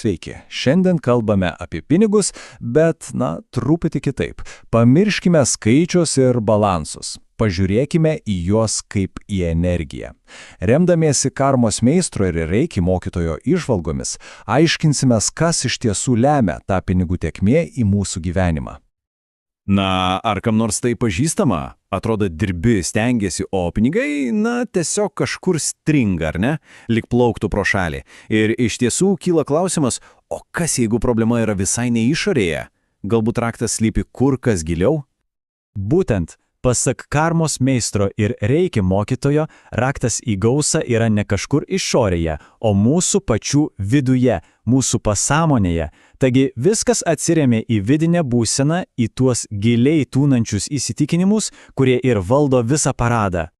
Sveiki, šiandien kalbame apie pinigus, bet, truputį kitaip. Pamirškime skaičius ir balansus. Pažiūrėkime į juos kaip į energiją. Remdamiesi karmos meistro ir reiki mokytojo įžvalgomis, aiškinsime, kas iš tiesų lemia tą pinigų tėkmė į mūsų gyvenimą. Ar kam nors tai pažįstama? Atrodo, dirbi, stengiasi, o pinigai, tiesiog kažkur stringa, ar ne? Lik plauktų pro šalį. Ir iš tiesų kyla klausimas, o kas jeigu problema yra visai ne išorėje? Galbūt raktas slypi kur kas giliau? Būtent, pasak karmos meistro ir reiki mokytojo, raktas į gausą yra ne kažkur išorėje, o mūsų pačių viduje, mūsų pasąmonėje. Taigi viskas atsiremia į vidinę būseną, į tuos giliai tūnančius įsitikinimus, kurie ir valdo visą paradą.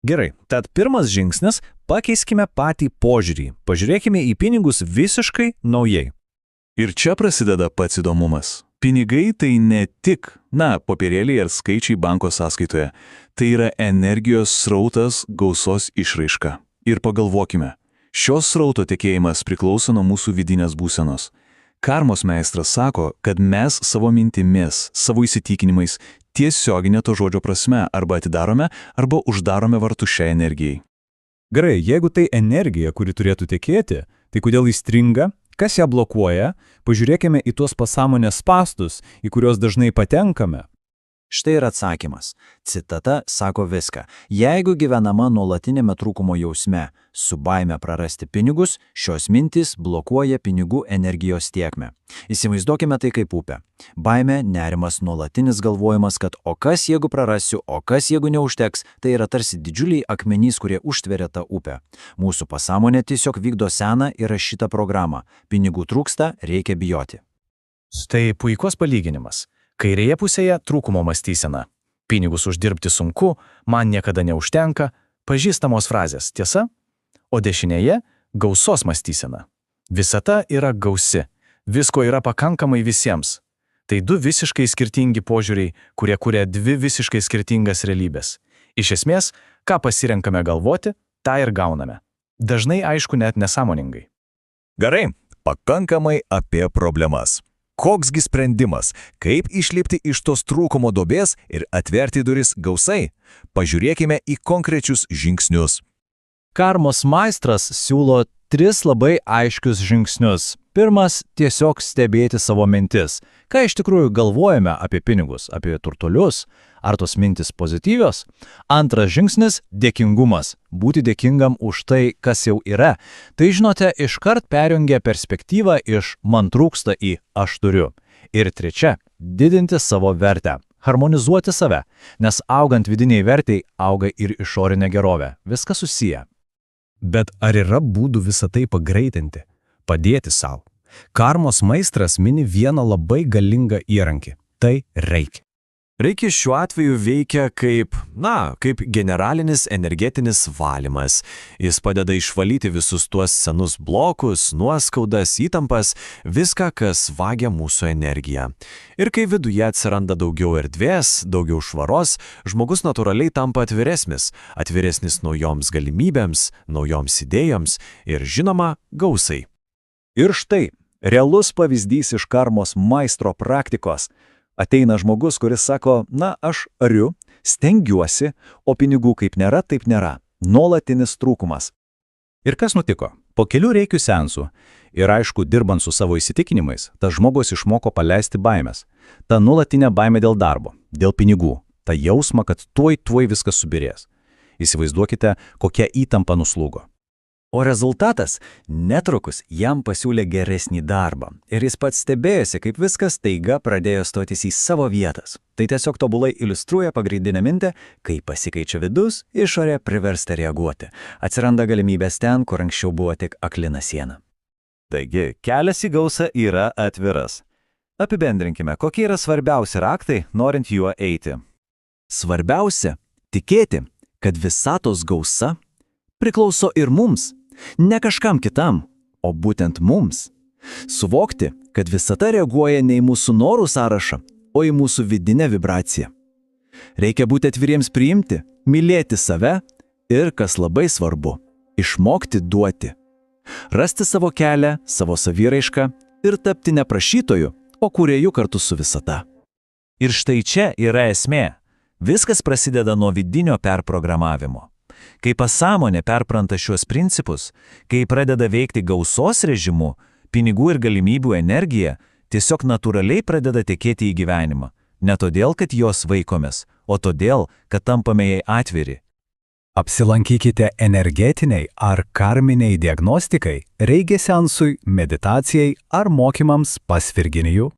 Gerai, tad pirmas žingsnis – pakeiskime patį požiūrį. Pažiūrėkime į pinigus visiškai naujai. Ir čia prasideda pats įdomumas. Pinigai tai ne tik, popierėliai ar skaičiai banko sąskaitoje. Tai yra energijos srautas, gausos išraiška. Ir pagalvokime, šios srauto tekėjimas priklauso nuo mūsų vidinės būsenos. Karmos meistras sako, kad mes savo mintimis, savo įsitikinimais tiesioginė to žodžio prasme arba atidarome, arba uždarome vartus šiai energijai. Gerai, jeigu tai energija, kuri turėtų tekėti, tai kodėl įstringa? Kas ją blokuoja? Pažiūrėkime į tuos pasąmonės spąstus, į kuriuos dažnai patenkame. Štai ir atsakymas. Citata sako viską. Jeigu gyvenama nuolatinėme trūkumo jausme, su baime prarasti pinigus, šios mintys blokuoja pinigų energijos tiekmę. Įsivaizduokime tai kaip upę. Baime, nerimas, nuolatinis galvojimas, kad o kas jeigu prarasiu, o kas jeigu neužteks, tai yra tarsi didžiuliai akmenys, kurie užtveria tą upę. Mūsų pasąmonė tiesiog vykdo seną įrašytą programą. Pinigų trūksta, reikia bijoti. Štai puikus palyginimas. Kairėje pusėje trūkumo mąstysena. Pinigus uždirbti sunku, man niekada neužtenka, pažįstamos frazės, tiesa? O dešinėje gausos mąstysena. Visata yra gausi, visko yra pakankamai visiems. Tai du visiškai skirtingi požiūriai, kurie kuria dvi visiškai skirtingas realybės. Iš esmės, ką pasirenkame galvoti, tą ir gauname. Dažnai aišku net nesąmoningai. Gerai, pakankamai apie problemas. Koksgi sprendimas, kaip išlipti iš tos trūkumo duobės ir atverti duris gausai? Pažiūrėkime į konkrečius žingsnius. Karmos meistras siūlo 3 labai aiškius žingsnius. Pirmas – tiesiog stebėti savo mintis. Ką iš tikrųjų galvojame apie pinigus, apie turtuolius? Ar tos mintis pozityvios? Antras žingsnis – dėkingumas. Būti dėkingam už tai, kas jau yra. Tai, žinote, iškart perjungia perspektyvą iš man trūksta į aš turiu. Ir trečia – didinti savo vertę. Harmonizuoti save, nes augant vidiniai vertei auga ir išorinė gerovė. Viskas susiję. Bet ar yra būdų visą tai pagreitinti? Padėti savo. Karmos meistras mini vieną labai galingą įrankį. Tai reiki. Reiki šiuo atveju veikia kaip generalinis energetinis valymas. Jis padeda išvalyti visus tuos senus blokus, nuoskaudas, įtampas, viską, kas vagia mūsų energiją. Ir kai viduje atsiranda daugiau erdvės, daugiau švaros, žmogus natūraliai tampa atviresnis naujoms galimybėms, naujoms idėjoms ir, žinoma, gausai. Ir štai, realus pavyzdys iš karmos meistro praktikos. Ateina žmogus, kuris sako, aš ariu, stengiuosi, o pinigų kaip nėra, taip nėra. Nuolatinis trūkumas. Ir kas nutiko? Po kelių reikių seansų ir aišku, dirbant su savo įsitikinimais, tas žmogus išmoko paleisti baimės. Ta nuolatinė baimė dėl darbo, dėl pinigų, ta jausma, kad tuoj viskas subirės. Įsivaizduokite, kokia įtampa nuslūgo. O rezultatas netrukus jam pasiūlė geresnį darbą ir jis pats stebėjosi, kaip viskas taiga pradėjo stotis į savo vietas. Tai tiesiog tobulai iliustruoja pagrindinę mintį, kai pasikeičia vidus, išorė priversta reaguoti. Atsiranda galimybės ten, kur anksčiau buvo tik aklina siena. Taigi, kelias į gausą yra atviras. Apibendrinkime, kokie yra svarbiausi raktai, norint juo eiti. Svarbiausia – tikėti, kad visatos gausa priklauso ir mums. Ne kažkam kitam, o būtent mums. Suvokti, kad visata reaguoja ne į mūsų norų sąrašą, o į mūsų vidinę vibraciją. Reikia būti atviriems priimti, mylėti save ir, kas labai svarbu, išmokti duoti. Rasti savo kelią, savo saviraišką ir tapti ne prašytoju, o kūrėju kartu su visata. Ir štai čia yra esmė. Viskas prasideda nuo vidinio perprogramavimo. Kai pasąmonė perpranta šiuos principus, kai pradeda veikti gausos režimu, pinigų ir galimybių energija tiesiog natūraliai pradeda tekėti į gyvenimą. Ne todėl, kad jos vaikomės, o todėl, kad tampame jai atviri. Apsilankykite energetiniai ar karminiai diagnostikai, reiki seansui, meditacijai ar mokymams pas Virginijų.